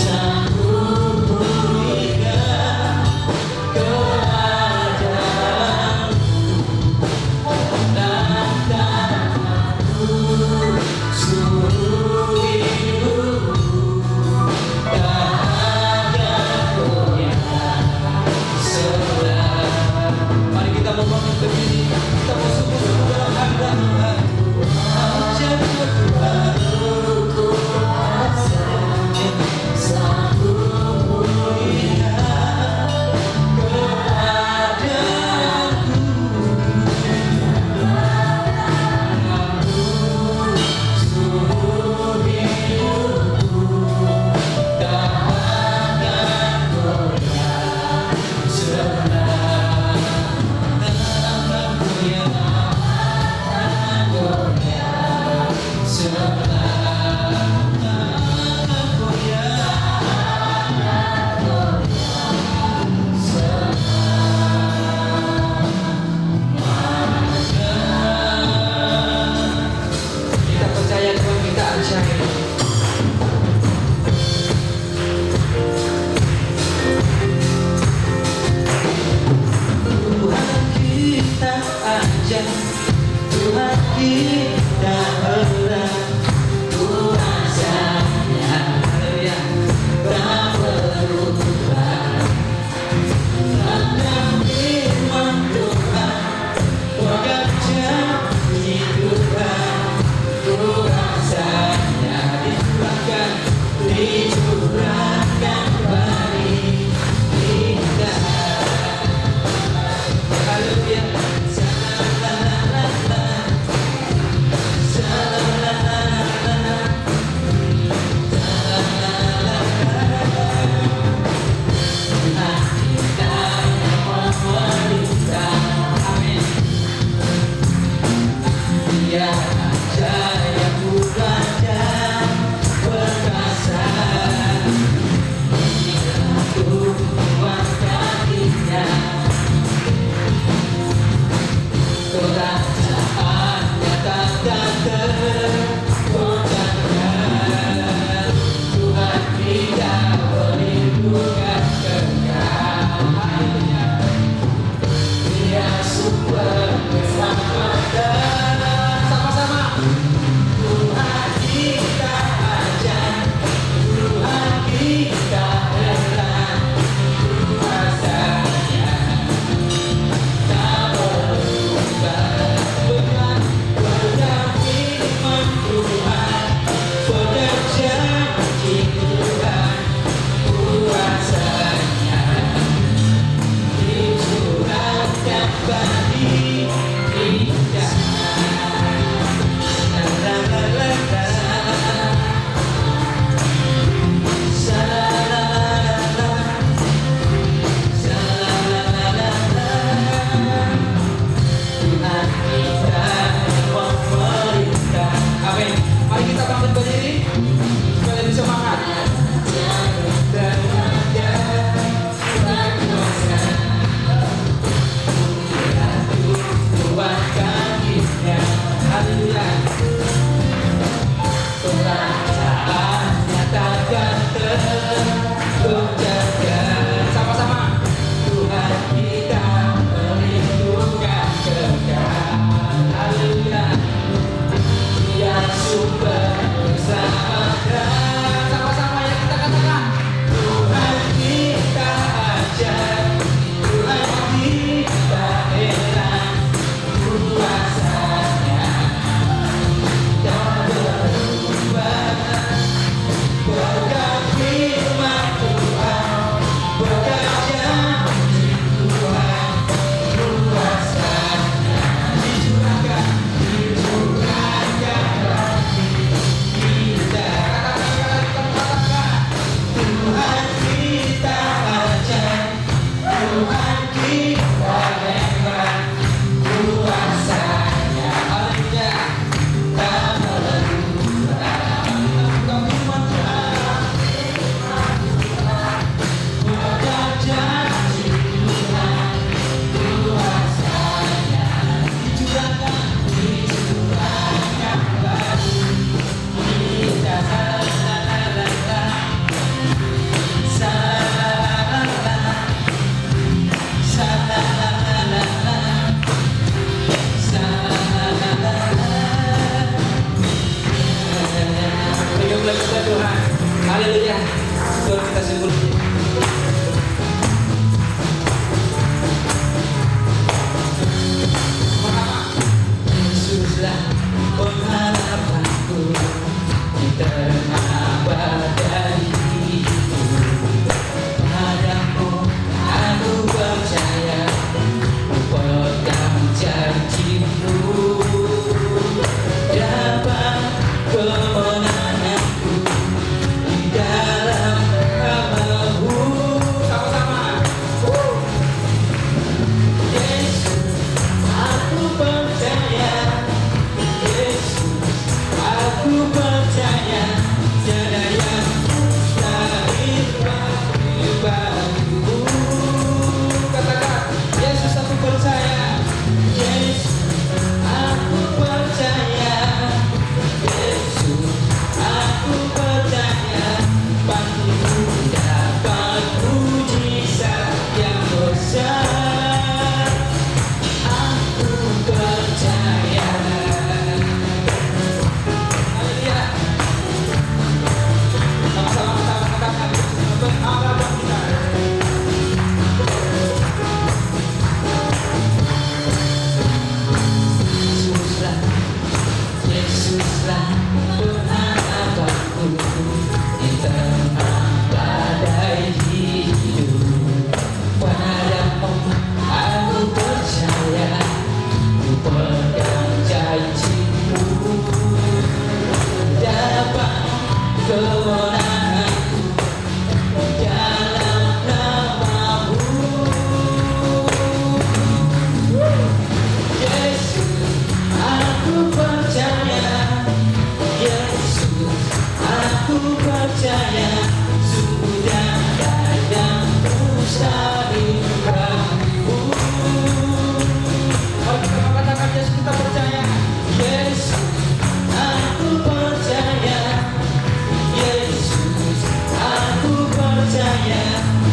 Selalu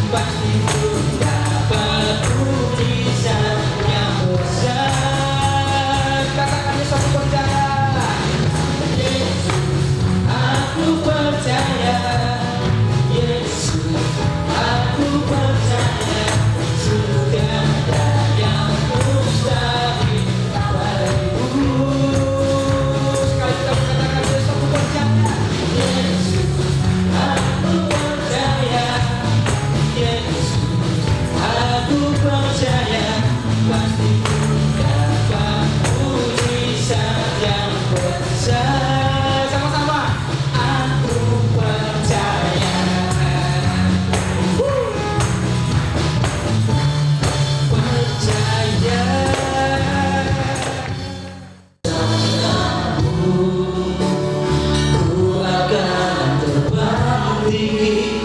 pasti ku dapat mujizat yang besar. Katakan Yesus, aku percaya. Yesus, aku percaya. Yesus, aku percaya. Sudah ada yang mustahil bagimu. Sekali kita katakan Yesus, aku percaya. Yesus, aku percaya. Yesus, aku percaya. Pasti ku dapat mujizat yang besar. Sama-sama. Aku percaya. Percaya. Ku akan terbang tinggi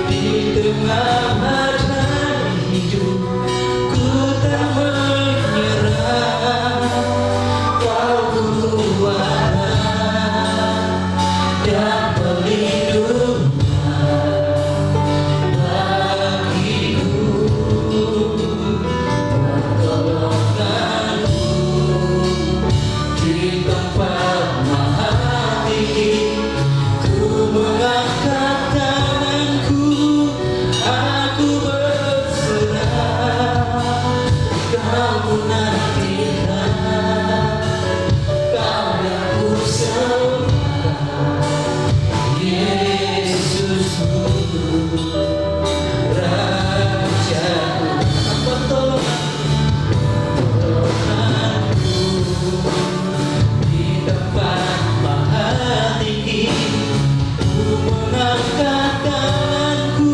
di tengah badai hidup. Ku tak menyerah. Kau kekuatan dan perlindungan bagiku. Pertolonganku di tempat maha tinggi. Ku mengangkat tanganku, aku berserah. Kau menantikan, Kau yang ku sembah. Yesusku, Rajaku, pertolonganku di tempat maha tinggi. Ku mengangkat tanganku,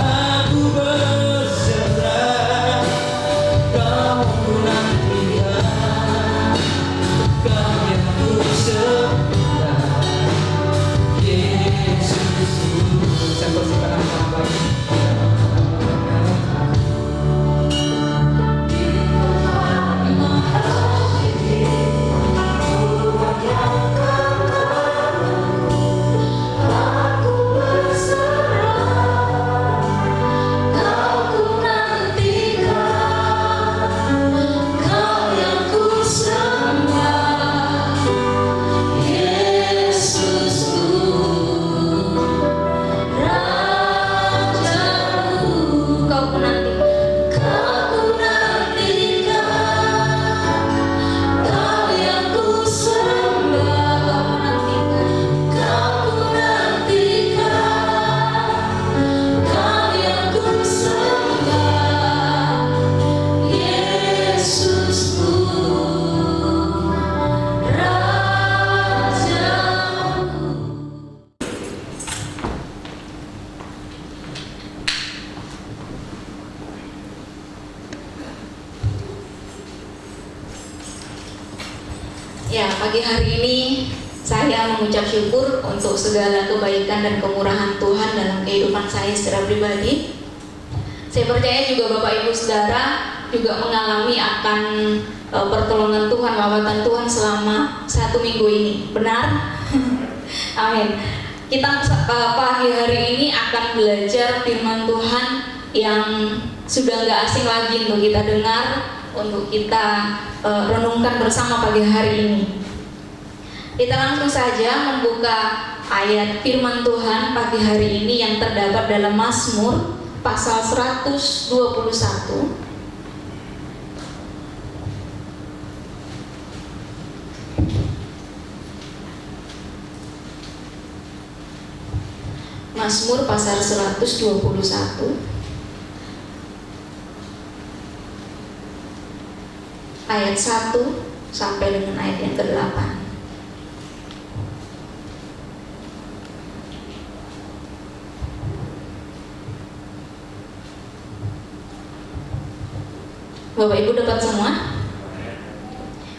aku berserah. Kau menantikan, Kau yang ku sembah. Yesusku. Saya bersihkan apa-apa. Ya, pagi hari ini saya mengucap syukur untuk segala kebaikan dan kemurahan Tuhan dalam kehidupan saya secara pribadi. Saya percaya juga Bapak Ibu Saudara juga mengalami akan pertolongan Tuhan, lawatan Tuhan selama 1 minggu ini. Benar? Amin. Kita pagi hari ini akan belajar firman Tuhan yang sudah nggak asing lagi untuk kita dengar, untuk kita renungkan bersama pagi hari ini. Kita langsung saja membuka ayat firman Tuhan pagi hari ini yang terdapat dalam Mazmur pasal 121. Mazmur pasal 121 ayat 1 sampai dengan ayat yang ke-8. Bapak Ibu dapat semua?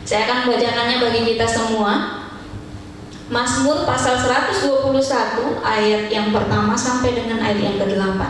Saya akan membacakannya bagi kita semua. Mazmur pasal 121 ayat yang pertama sampai dengan ayat yang ke-8.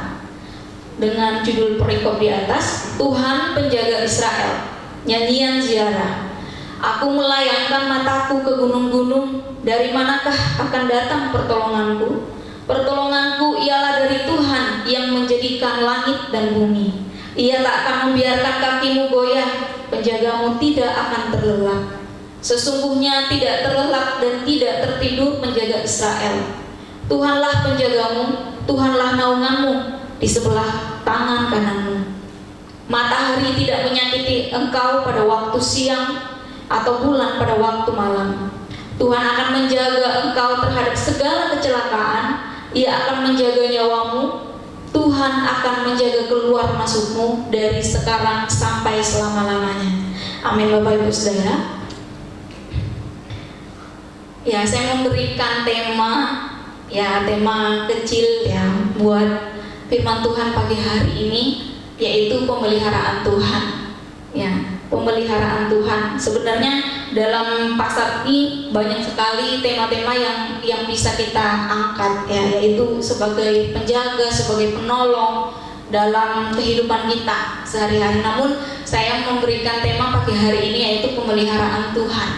Dengan judul perikop di atas, Tuhan penjaga Israel. Nyanyian ziarah. Aku melayangkan mataku ke gunung-gunung, dari manakah akan datang pertolonganku? Pertolonganku ialah dari Tuhan yang menjadikan menjadikan langit dan bumi. Ia tak akan membiarkan kakimu goyah, penjagamu tidak akan terlelap. Sesungguhnya tidak terlelap dan tidak tertidur menjaga Israel. Tuhanlah penjagamu, Tuhanlah naunganmu di sebelah tangan kananmu. Matahari tidak menyakiti engkau pada waktu siang, atau bulan pada waktu malam. Tuhan akan menjaga engkau terhadap segala kecelakaan. Ia akan menjaga nyawamu. Tuhan akan menjaga keluar masukmu dari sekarang sampai selama-lamanya. Amin. Bapak Ibu Saudara, ya, saya memberikan tema kecil ya buat firman Tuhan pagi hari ini, yaitu pemeliharaan Tuhan. Ya, pemeliharaan Tuhan. Sebenarnya dalam pasal ini banyak sekali tema-tema yang bisa kita angkat ya, yaitu sebagai penjaga, sebagai penolong dalam kehidupan kita sehari-hari. Namun saya memberikan tema pagi hari ini yaitu pemeliharaan Tuhan.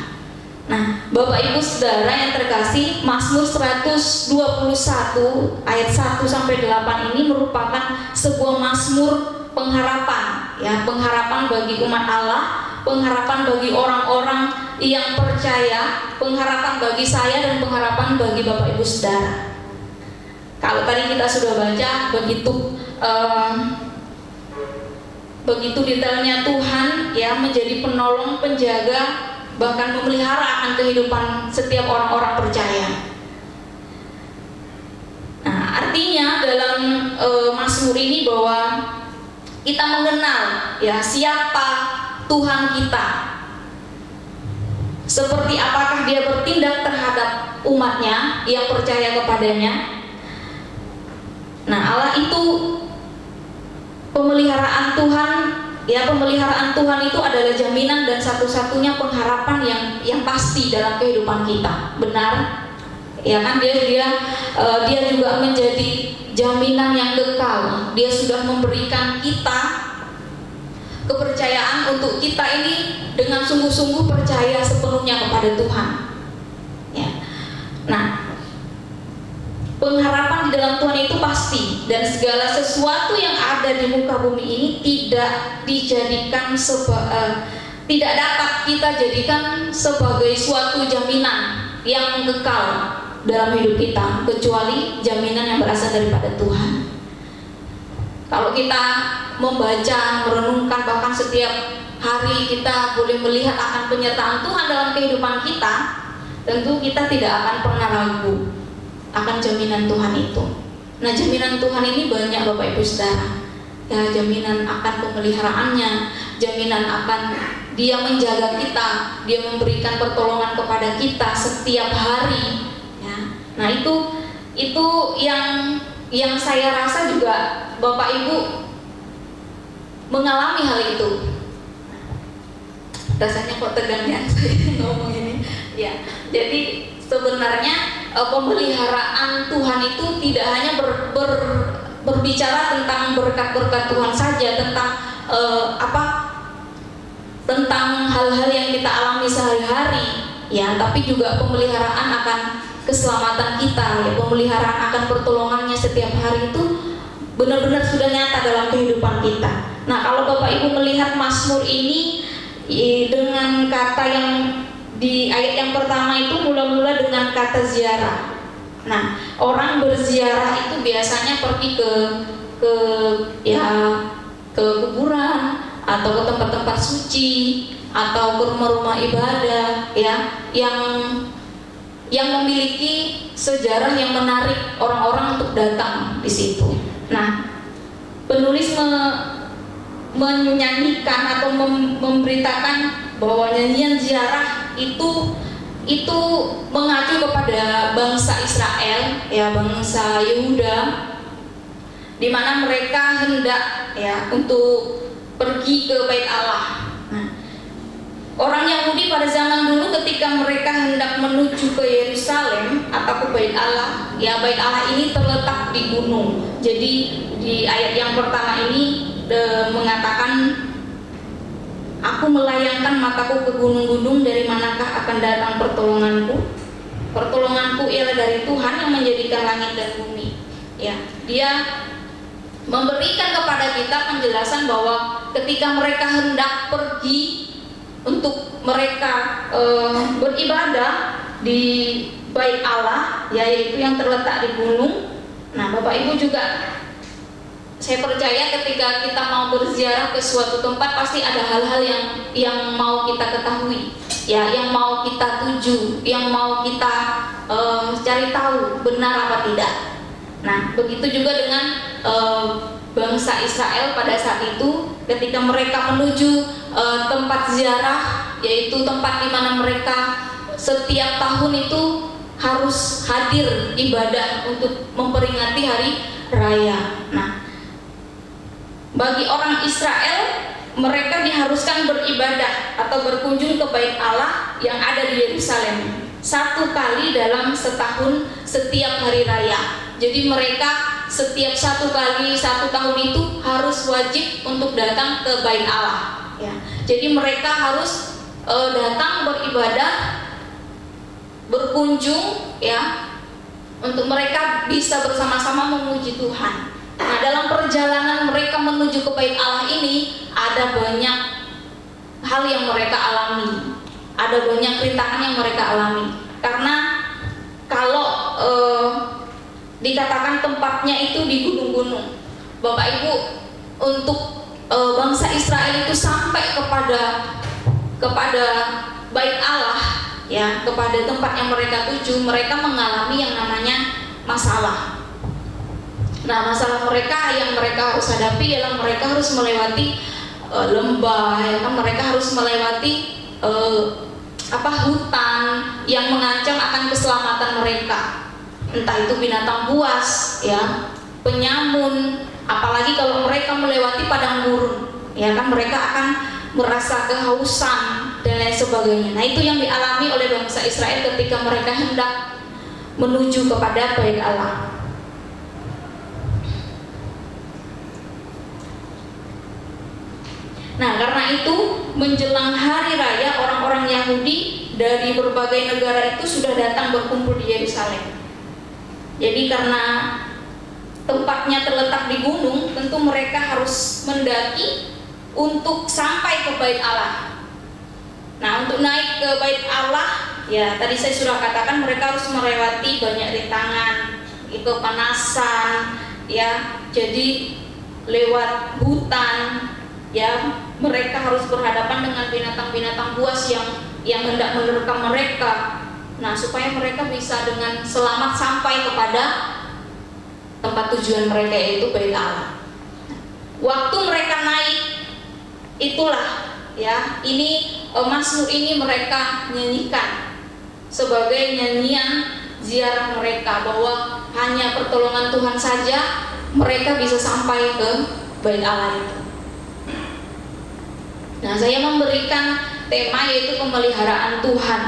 Nah, Bapak Ibu Saudara yang terkasih, Mazmur 121 ayat 1 sampai 8 ini merupakan sebuah mazmur pengharapan ya, pengharapan bagi umat Allah, pengharapan bagi orang-orang yang percaya, pengharapan bagi saya dan pengharapan bagi Bapak Ibu Saudara. Kalau tadi kita sudah baca begitu detailnya Tuhan ya, menjadi penolong, penjaga, bahkan memelihara akan kehidupan setiap orang-orang percaya. Nah, artinya dalam mazmur ini bahwa kita mengenal ya siapa Tuhan kita, seperti apakah Dia bertindak terhadap umatnya yang percaya kepadanya. Nah, Allah itu pemeliharaan Tuhan ya, pemeliharaan Tuhan itu adalah jaminan dan satu-satunya pengharapan yang pasti dalam kehidupan kita. Benar ya kan, dia juga menjadi jaminan yang kekal. Dia sudah memberikan kita kepercayaan untuk kita ini dengan sungguh-sungguh percaya sepenuhnya kepada Tuhan ya. Nah, pengharapan di dalam Tuhan itu pasti, dan segala sesuatu yang ada di muka bumi ini tidak dapat kita jadikan sebagai suatu jaminan yang kekal dalam hidup kita, kecuali jaminan yang berasal daripada Tuhan. Kalau kita membaca, merenungkan, bahkan setiap hari kita boleh melihat akan penyertaan Tuhan dalam kehidupan kita, tentu kita tidak akan pernah ragu akan jaminan Tuhan itu. Nah, jaminan Tuhan ini banyak Bapak Ibu Saudara ya, jaminan akan pemeliharaannya, jaminan akan Dia menjaga kita, Dia memberikan pertolongan kepada kita setiap hari ya. Nah, itu yang saya rasa juga Bapak Ibu mengalami hal itu. Rasanya kok tegang ya saya ngomong ini ya. Jadi sebenarnya pemeliharaan Tuhan itu tidak hanya berbicara tentang berkat-berkat Tuhan saja, tentang hal-hal yang kita alami sehari-hari ya, tapi juga pemeliharaan akan keselamatan kita ya, pemeliharaan akan pertolongannya setiap hari itu benar-benar sudah nyata dalam kehidupan kita. Nah, kalau Bapak Ibu melihat Mazmur ini dengan kata yang di ayat yang pertama itu mula-mula dengan kata ziarah. Nah, orang berziarah itu biasanya pergi ke kuburan atau ke tempat-tempat suci atau ke rumah-rumah ibadah ya, yang memiliki sejarah yang menarik orang-orang untuk datang di situ. Nah, penulis menyanyikan atau memberitakan bahwa nyanyian ziarah itu mengacu kepada bangsa Israel ya, bangsa Yehuda, di mana mereka hendak ya untuk pergi ke Bait Allah. Nah, orang Yahudi pada zaman dulu ketika mereka hendak menuju ke Yerusalem atau ke Bait Allah ya, Bait Allah ini terletak di gunung. Jadi di ayat yang pertama ini mengatakan, aku melayangkan mataku ke gunung-gunung, dari manakah akan datang pertolonganku? Pertolonganku ialah dari Tuhan yang menjadikan langit dan bumi. Ya, Dia memberikan kepada kita penjelasan bahwa ketika mereka hendak pergi untuk mereka beribadah di Bait Allah, yaitu yang terletak di gunung. Nah, Bapak Ibu juga, saya percaya ketika kita mau berziarah ke suatu tempat pasti ada hal-hal yang mau kita ketahui, ya, yang mau kita tuju, yang mau kita cari tahu benar apa tidak. Nah, begitu juga dengan bangsa Israel pada saat itu ketika mereka menuju tempat ziarah, yaitu tempat di mana mereka setiap tahun itu harus hadir ibadah untuk memperingati hari raya. Nah, bagi orang Israel, mereka diharuskan beribadah atau berkunjung ke Bait Allah yang ada di Yerusalem 1 kali dalam setahun setiap hari raya. Jadi mereka setiap 1 kali 1 tahun itu harus wajib untuk datang ke Bait Allah. Ya. Jadi mereka harus datang beribadah, berkunjung, ya, untuk mereka bisa bersama-sama memuji Tuhan. Nah, dalam perjalanan mereka menuju ke Bait Allah ini ada banyak hal yang mereka alami, ada banyak rintangan yang mereka alami. Karena kalau dikatakan tempatnya itu di gunung-gunung, Bapak Ibu, untuk bangsa Israel itu sampai kepada Bait Allah, ya, kepada tempat yang mereka tuju, mereka mengalami yang namanya masalah. Nah, masalah mereka yang mereka harus hadapi adalah mereka harus melewati lembah, ya kan, mereka harus melewati hutan yang mengancam akan keselamatan mereka. Entah itu binatang buas, ya, penyamun, apalagi kalau mereka melewati padang gurun, ya kan, mereka akan merasa kehausan dan lain sebagainya. Nah, itu yang dialami oleh bangsa Israel ketika mereka hendak menuju kepada Bait Allah. Nah, karena itu menjelang hari raya, orang-orang Yahudi dari berbagai negara itu sudah datang berkumpul di Yerusalem. Jadi karena tempatnya terletak di gunung, tentu mereka harus mendaki untuk sampai ke Bait Allah. Nah, untuk naik ke Bait Allah, ya tadi saya sudah katakan mereka harus melewati banyak rintangan, kepanasan, ya. Jadi lewat hutan, ya, mereka harus berhadapan dengan binatang-binatang buas yang hendak menerkam mereka. Nah, supaya mereka bisa dengan selamat sampai kepada tempat tujuan mereka, yaitu Bait Allah. Waktu mereka naik, itulah, ya, ini mazmur ini mereka nyanyikan sebagai nyanyian ziarah mereka, bahwa hanya pertolongan Tuhan saja mereka bisa sampai ke Bait Allah itu. Nah, saya memberikan tema yaitu pemeliharaan Tuhan.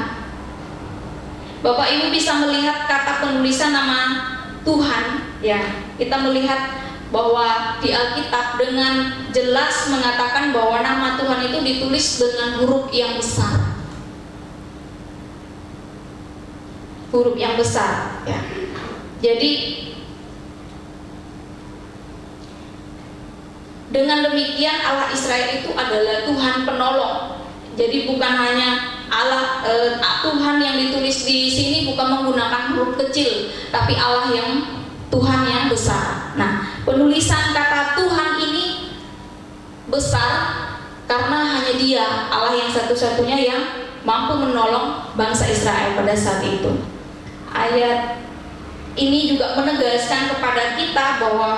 Bapak Ibu bisa melihat kata penulisan nama Tuhan, ya. Kita melihat bahwa di Alkitab dengan jelas mengatakan bahwa nama Tuhan itu ditulis dengan huruf yang besar. Huruf yang besar, ya. Jadi dengan demikian Allah Israel itu adalah Tuhan penolong. Jadi bukan hanya Allah Tuhan yang ditulis di sini bukan menggunakan huruf kecil, tapi Allah yang Tuhan yang besar. Nah, penulisan kata Tuhan ini besar karena hanya Dia, Allah yang satu-satunya yang mampu menolong bangsa Israel pada saat itu. Ayat ini juga menegaskan kepada kita bahwa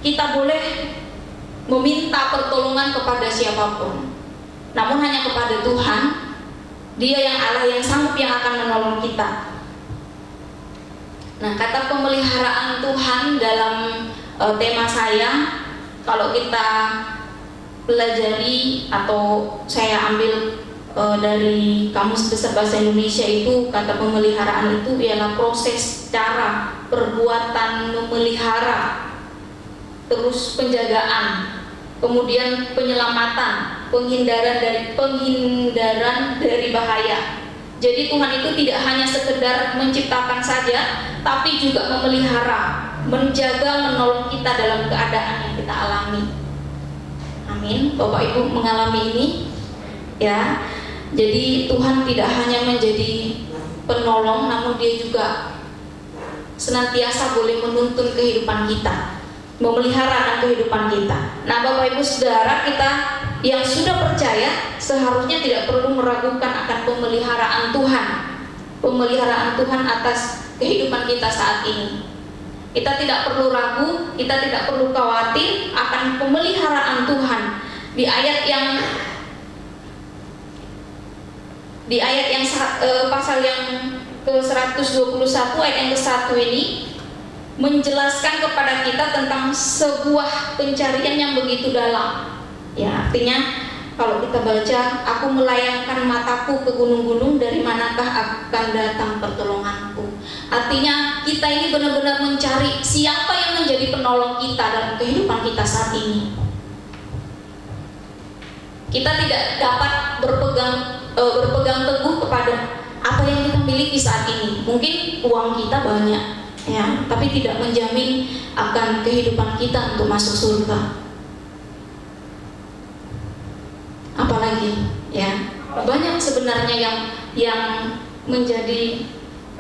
kita boleh meminta pertolongan kepada siapapun, namun hanya kepada Tuhan. Dia yang Allah yang sanggup yang akan menolong kita. Nah, kata pemeliharaan Tuhan dalam tema saya, kalau kita pelajari atau saya ambil dari Kamus Besar Bahasa Indonesia, itu kata pemeliharaan itu ialah proses, cara, perbuatan memelihara, terus penjagaan, kemudian penyelamatan, penghindaran dari bahaya. Jadi Tuhan itu tidak hanya sekedar menciptakan saja, tapi juga memelihara, menjaga, menolong kita dalam keadaan yang kita alami. Amin. Bapak Ibu mengalami ini ya. Jadi Tuhan tidak hanya menjadi penolong, namun Dia juga senantiasa boleh menuntun kehidupan kita, memelihara kehidupan kita. Nah, Bapak Ibu Saudara, kita yang sudah percaya seharusnya tidak perlu meragukan akan pemeliharaan Tuhan atas kehidupan kita saat ini. Kita tidak perlu ragu, kita tidak perlu khawatir akan pemeliharaan Tuhan. Di ayat yang pasal yang ke-121 ayat yang ke-1 ini menjelaskan kepada kita tentang sebuah pencarian yang begitu dalam. Ya, artinya kalau kita baca, aku melayangkan mataku ke gunung-gunung, dari manakah akan datang pertolonganku. Artinya kita ini benar-benar mencari siapa yang menjadi penolong kita dalam kehidupan kita saat ini. Kita tidak dapat berpegang teguh kepada apa yang kita miliki saat ini. Mungkin uang kita banyak, ya, tapi tidak menjamin akan kehidupan kita untuk masuk surga. Apalagi, ya, banyak sebenarnya yang menjadi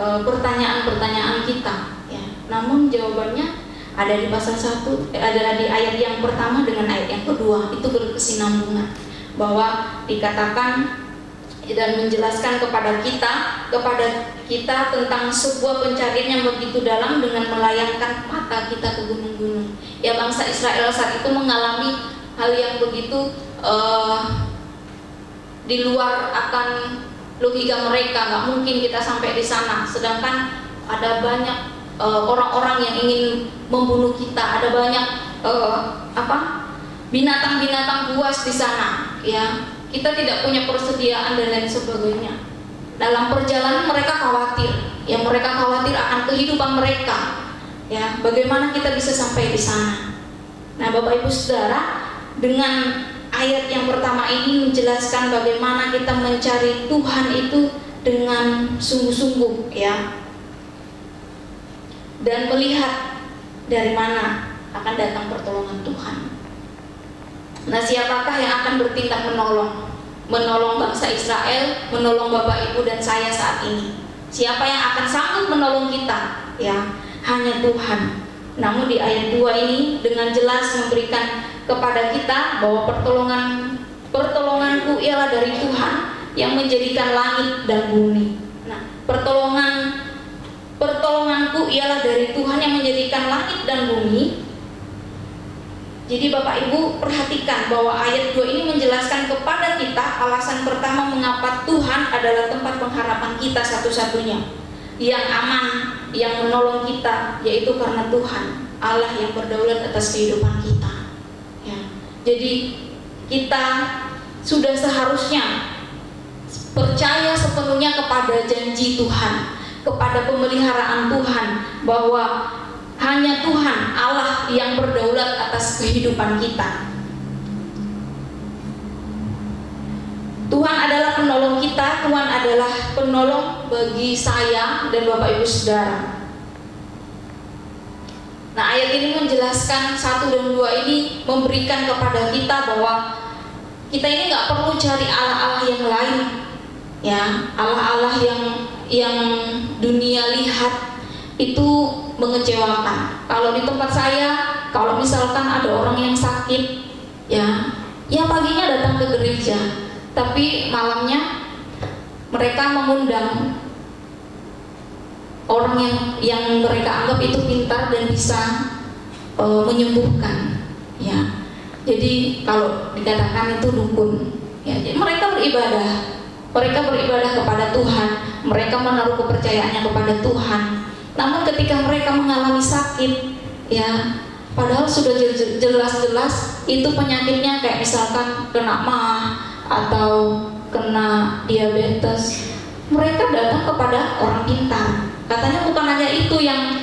pertanyaan-pertanyaan kita, ya. Namun jawabannya ada di pasal 1, ada di ayat yang pertama dengan ayat yang kedua. Itu berkesinambungan, bahwa dikatakan dan menjelaskan kepada kita tentang sebuah pencarian yang begitu dalam dengan melayangkan mata kita ke gunung-gunung. Ya, bangsa Israel saat itu mengalami hal yang begitu di luar akan logika mereka. Nggak mungkin kita sampai di sana. Sedangkan ada banyak orang-orang yang ingin membunuh kita. Ada banyak binatang-binatang buas di sana. Ya, kita tidak punya persediaan dan lain sebagainya. Dalam perjalanan mereka khawatir. Ya, mereka khawatir akan kehidupan mereka. Ya, bagaimana kita bisa sampai di sana? Nah, Bapak Ibu Saudara, dengan ayat yang pertama ini menjelaskan bagaimana kita mencari Tuhan itu dengan sungguh-sungguh, ya, dan melihat dari mana akan datang pertolongan Tuhan. Nah, siapakah yang akan bertindak menolong bangsa Israel, menolong Bapak Ibu dan saya saat ini? Siapa yang akan sanggup menolong kita? Ya, hanya Tuhan. Namun di ayat 2 ini dengan jelas memberikan kepada kita bahwa pertolonganku ialah dari Tuhan yang menjadikan langit dan bumi. Nah, pertolonganku ialah dari Tuhan yang menjadikan langit dan bumi. Jadi Bapak Ibu perhatikan bahwa ayat 2 ini menjelaskan kepada kita alasan pertama mengapa Tuhan adalah tempat pengharapan kita satu-satunya, yang aman, yang menolong kita, yaitu karena Tuhan Allah yang berdaulat atas kehidupan kita. Ya, jadi kita sudah seharusnya percaya sepenuhnya kepada janji Tuhan, kepada pemeliharaan Tuhan, bahwa hanya Tuhan Allah yang berdaulat atas kehidupan kita. Tuhan adalah penolong kita, Tuhan adalah penolong bagi saya dan Bapak Ibu Saudara. Nah, ayat ini menjelaskan 1 dan 2 ini memberikan kepada kita bahwa kita ini nggak perlu cari Allah-Allah yang lain, ya, Allah-Allah yang dunia lihat itu mengecewakan. Kalau di tempat saya, kalau misalkan ada orang yang sakit, ya paginya datang ke gereja, tapi malamnya mereka mengundang orang yang mereka anggap itu pintar dan bisa menyembuhkan, ya. Jadi kalau dikatakan itu dukun, ya, jadi mereka beribadah kepada Tuhan, mereka menaruh kepercayaannya kepada Tuhan. Namun ketika mereka mengalami sakit, ya, padahal sudah jelas-jelas itu penyakitnya, kayak misalkan kena MAH atau kena diabetes, mereka datang kepada orang pintar. Katanya bukan hanya itu yang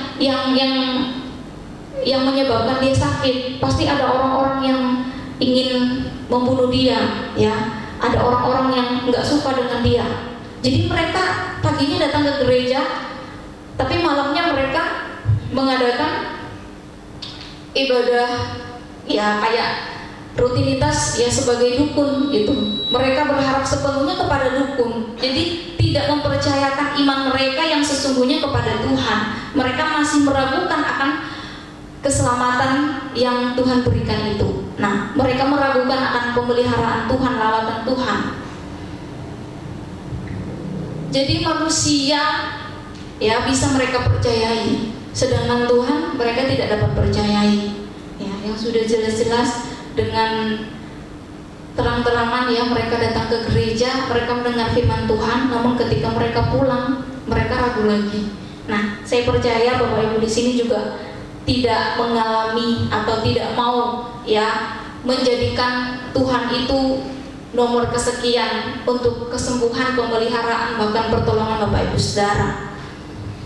menyebabkan dia sakit, pasti ada orang-orang yang ingin membunuh dia, ya, ada orang-orang yang nggak suka dengan dia. Jadi mereka paginya datang ke gereja, tapi malamnya mereka mengadakan ibadah ya kayak rutinitas ya sebagai dukun gitu. Mereka berharap sepenuhnya kepada dukun. Jadi tidak mempercayakan iman mereka yang sesungguhnya kepada Tuhan. Mereka masih meragukan akan keselamatan yang Tuhan berikan itu. Nah, mereka meragukan akan pemeliharaan Tuhan, lawatan Tuhan. Jadi manusia ya bisa mereka percayai, sedangkan Tuhan mereka tidak dapat percayai. Ya, yang sudah jelas-jelas dengan terang-terangan ya mereka datang ke gereja, mereka mendengar firman Tuhan, namun ketika mereka pulang mereka ragu lagi. Nah, saya percaya Bapak Ibu di sini juga tidak mengalami atau tidak mau ya menjadikan Tuhan itu nomor kesekian untuk kesembuhan, pemeliharaan, bahkan pertolongan Bapak Ibu Saudara.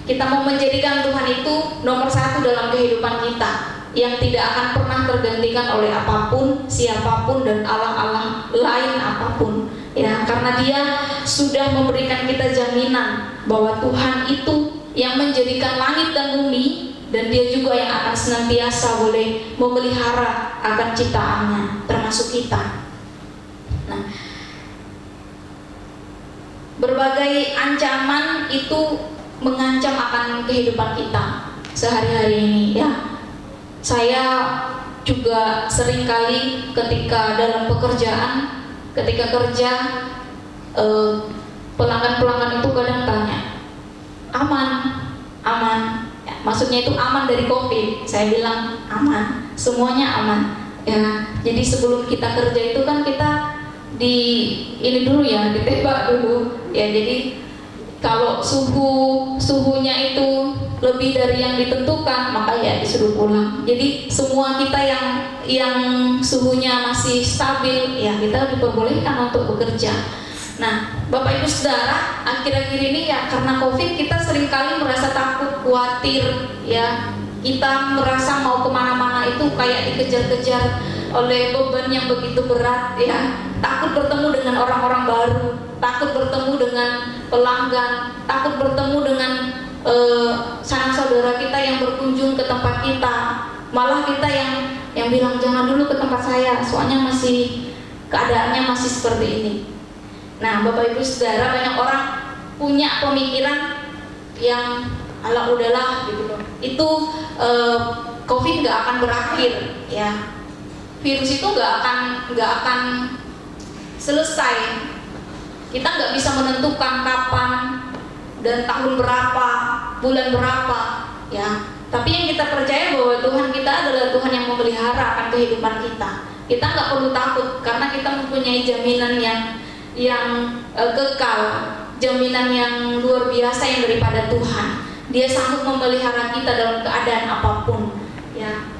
Kita mau menjadikan Tuhan itu nomor satu dalam kehidupan kita, yang tidak akan pernah tergantikan oleh apapun, siapapun, dan Allah-Allah lain apapun ya, karena Dia sudah memberikan kita jaminan bahwa Tuhan itu yang menjadikan langit dan bumi, dan Dia juga yang akan senantiasa boleh memelihara akan ciptaannya, termasuk kita. Nah, berbagai ancaman itu mengancam akan kehidupan kita sehari-hari ini ya. Saya juga seringkali ketika dalam pekerjaan, ketika kerja, pelanggan-pelanggan itu kadang tanya, aman, ya, maksudnya itu aman dari COVID. Saya bilang aman, semuanya aman ya. Jadi sebelum kita kerja itu kan kita ini dulu ya, ditembak dulu ya. Jadi kalau suhunya itu lebih dari yang ditentukan, maka ya disuruh pulang. Jadi semua kita yang suhunya masih stabil ya kita diperbolehkan untuk bekerja. Nah, Bapak Ibu Saudara, akhir-akhir ini ya karena COVID kita seringkali merasa takut, khawatir ya. Kita merasa mau kemana-mana itu kayak dikejar-kejar oleh beban yang begitu berat ya. Takut bertemu dengan orang-orang baru, takut bertemu dengan pelanggan, takut bertemu dengan sanak saudara kita yang berkunjung ke tempat kita. Malah kita yang bilang jangan dulu ke tempat saya, soalnya keadaannya masih seperti ini. Nah, Bapak Ibu Saudara, banyak orang punya pemikiran yang ala udahlah gitu loh. Itu COVID nggak akan berakhir ya. Virus itu nggak akan selesai. Kita nggak bisa menentukan kapan dan tahun berapa, bulan berapa ya. Tapi yang kita percaya bahwa Tuhan kita adalah Tuhan yang memelihara akan kehidupan kita. Kita nggak perlu takut karena kita mempunyai jaminan yang kekal, jaminan yang luar biasa yang daripada Tuhan. Dia sanggup memelihara kita dalam keadaan apapun ya.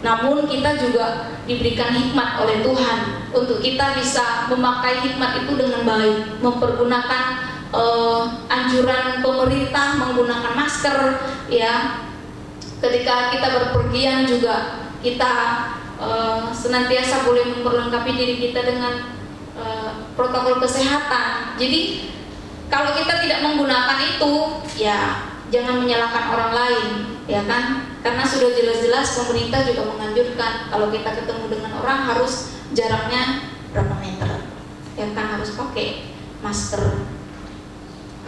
Namun kita juga diberikan hikmat oleh Tuhan untuk kita bisa memakai hikmat itu dengan baik, mempergunakan anjuran pemerintah menggunakan masker ya. Ketika kita berpergian juga kita senantiasa boleh memperlengkapi diri kita dengan protokol kesehatan. Jadi kalau kita tidak menggunakan itu ya jangan menyalahkan orang lain ya kan, karena sudah jelas-jelas pemerintah juga menganjurkan kalau kita ketemu dengan orang harus jaraknya berapa meter ya kan, harus pakai masker,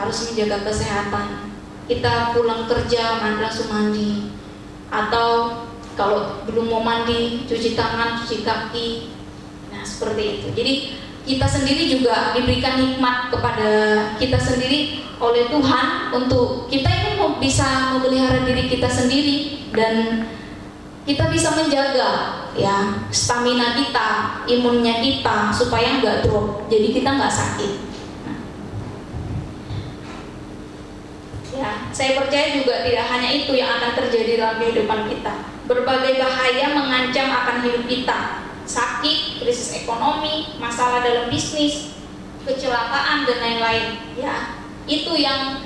harus menjaga kesehatan. Kita pulang kerja langsung mandi, atau kalau belum mau mandi cuci tangan, cuci kaki. Nah seperti itu. Jadi kita sendiri juga diberikan hikmat kepada kita sendiri oleh Tuhan untuk kita ini bisa memelihara diri kita sendiri dan kita bisa menjaga ya stamina kita, imunnya kita supaya nggak drop, jadi kita nggak sakit. Nah, ya saya percaya juga tidak hanya itu yang akan terjadi dalam kehidupan kita. Berbagai bahaya mengancam akan hidup kita. Sakit, krisis ekonomi, masalah dalam bisnis, kecelakaan dan lain-lain ya. Itu yang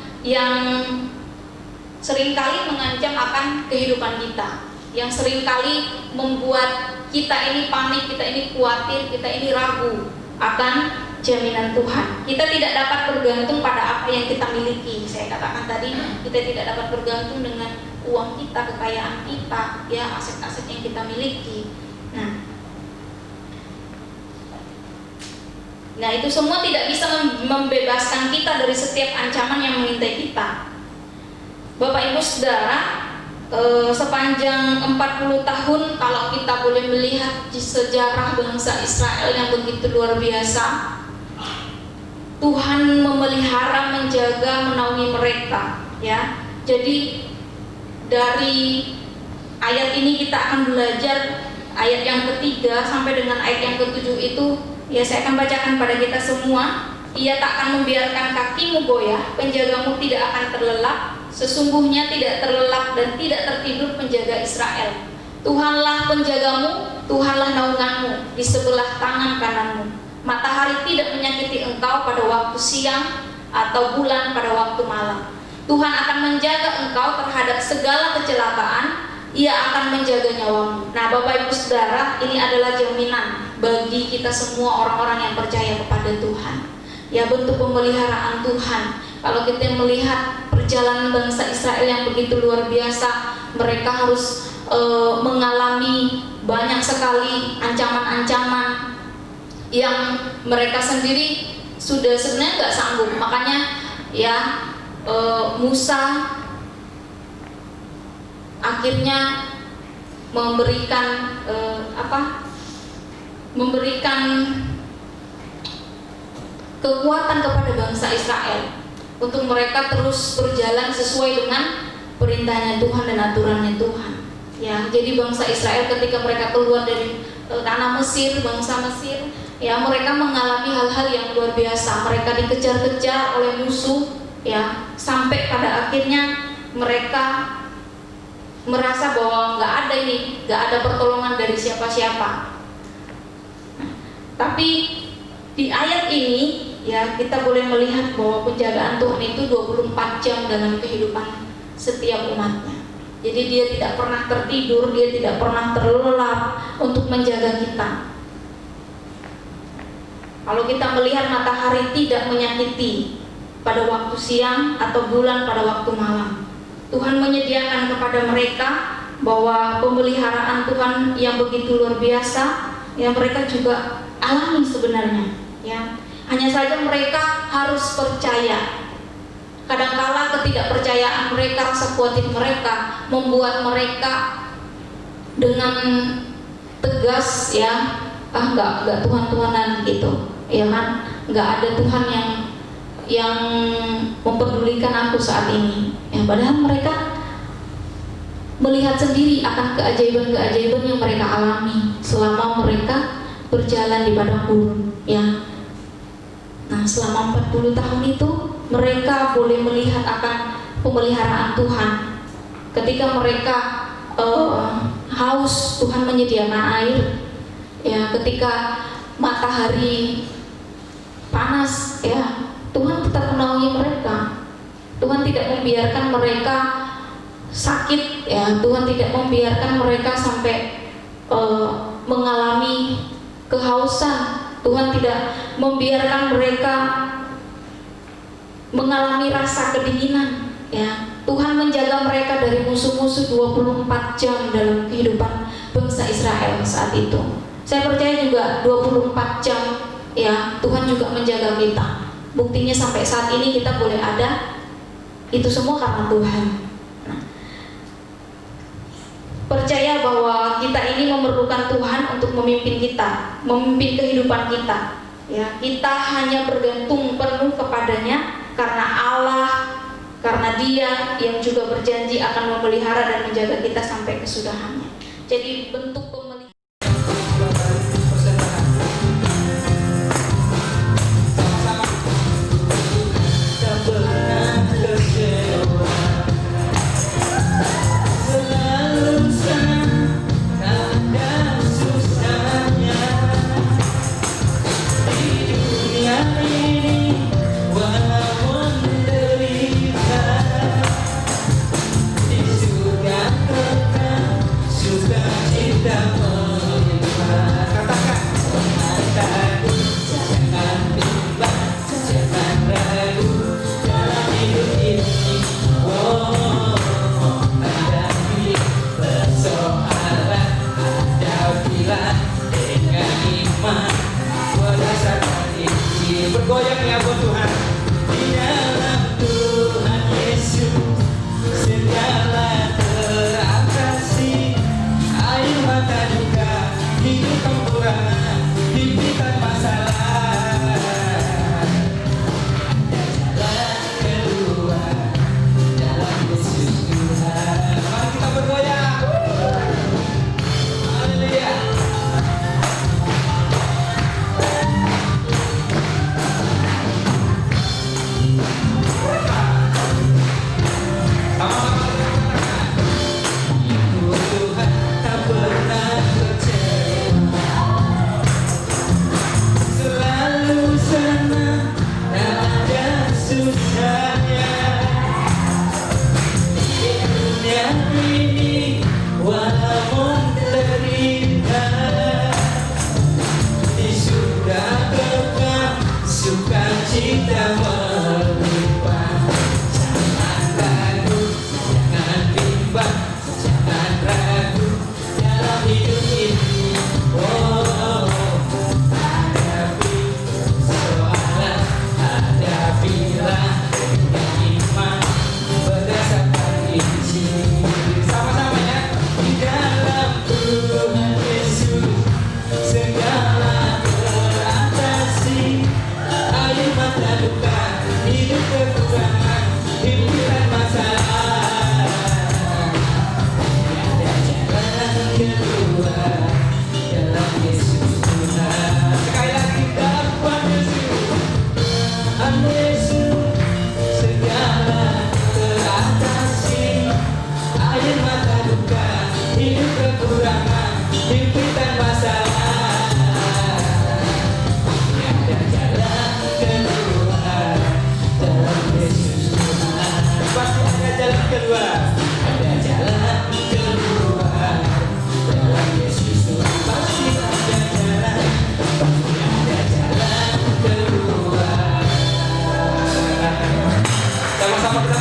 seringkali mengancam akan kehidupan kita, yang seringkali membuat kita ini panik, kita ini khawatir, kita ini ragu akan jaminan Tuhan. Kita tidak dapat bergantung pada apa yang kita miliki. Saya katakan tadi, kita tidak dapat bergantung dengan uang kita, kekayaan kita, ya aset-aset yang kita miliki. Nah, itu semua tidak bisa membebaskan kita dari setiap ancaman yang mengintai kita. Bapak Ibu Saudara, sepanjang 40 tahun kalau kita boleh melihat di sejarah bangsa Israel yang begitu luar biasa, Tuhan memelihara, menjaga, menaungi mereka, ya. Jadi dari ayat ini kita akan belajar ayat yang ketiga sampai dengan ayat yang ketujuh itu, ya saya akan bacakan pada kita semua. Ia tak akan membiarkan kakimu goyah, penjagamu tidak akan terlelap, sesungguhnya tidak terlelap dan tidak tertidur penjaga Israel. Tuhanlah penjagamu, Tuhanlah naunganmu di sebelah tangan kananmu. Matahari tidak menyakiti engkau pada waktu siang atau bulan pada waktu malam. Tuhan akan menjaga engkau terhadap segala kecelakaan, Ia akan menjaga nyawamu. Nah, Bapak Ibu Saudara, ini adalah jaminan bagi kita semua orang-orang yang percaya kepada Tuhan. Ya, bentuk pemeliharaan Tuhan. Kalau kita melihat perjalanan bangsa Israel yang begitu luar biasa, mereka harus mengalami banyak sekali ancaman-ancaman yang mereka sendiri sudah sebenarnya nggak sanggup. Makanya ya Musa akhirnya memberikan memberikan kekuatan kepada bangsa Israel untuk mereka terus berjalan sesuai dengan perintahnya Tuhan dan aturannya Tuhan. Ya, jadi bangsa Israel ketika mereka keluar dari tanah Mesir, bangsa Mesir, ya mereka mengalami hal-hal yang luar biasa. Mereka dikejar-kejar oleh musuh, ya, sampai pada akhirnya mereka merasa bahwa nggak ada pertolongan dari siapa-siapa. Tapi di ayat ini, ya, kita boleh melihat bahwa penjagaan Tuhan itu 24 jam dalam kehidupan setiap umatnya. Jadi Dia tidak pernah tertidur, Dia tidak pernah terlelap untuk menjaga kita. Kalau kita melihat matahari tidak menyakiti pada waktu siang atau bulan pada waktu malam, Tuhan menyediakan kepada mereka bahwa pemeliharaan Tuhan yang begitu luar biasa, yang mereka juga alami sebenarnya, ya. Hanya saja mereka harus percaya. Kadangkala ketidakpercayaan mereka, rasa khawatir mereka membuat mereka dengan tegas, ya, enggak Tuhan-Tuhanan gitu, ya kan? Enggak ada Tuhan yang mempedulikan aku saat ini. Ya, padahal mereka melihat sendiri akan keajaiban-keajaiban yang mereka alami selama mereka berjalan di padang gurun, ya. Nah, selama 40 tahun itu mereka boleh melihat akan pemeliharaan Tuhan. Ketika mereka haus, Tuhan menyediakan air. Ya, ketika matahari panas, ya, Tuhan tetap menaungi mereka. Tuhan tidak membiarkan mereka sakit, ya. Tuhan tidak membiarkan mereka sampai mengalami kehausan. Tuhan tidak membiarkan mereka mengalami rasa kedinginan, ya. Tuhan menjaga mereka dari musuh-musuh 24 jam dalam kehidupan bangsa Israel saat itu. Saya percaya juga 24 jam, ya, Tuhan juga menjaga kita. Buktinya sampai saat ini kita boleh ada, itu semua karena Tuhan. Nah, percaya bahwa kita ini memerlukan Tuhan untuk memimpin kita, memimpin kehidupan kita. Ya, kita hanya bergantung penuh kepadanya karena Allah, karena Dia yang juga berjanji akan memelihara dan menjaga kita sampai kesudahannya. Jadi bentuk pemeliharaan. Suka cinta keluar dalam Yesus Tuhan. Sekali lagi dalam Yesus, Yesus segala teratasi. Air mata duka, hidup kekurangan, himpitan masalah. Ada jalan keluar dalam Yesus Tuhan. Pasti ada jalan keluar. Ada jalan keluar dalam Yesus Tuhan. Pasti ada jalan. Pasti ada jalan keluar. Sama-sama kita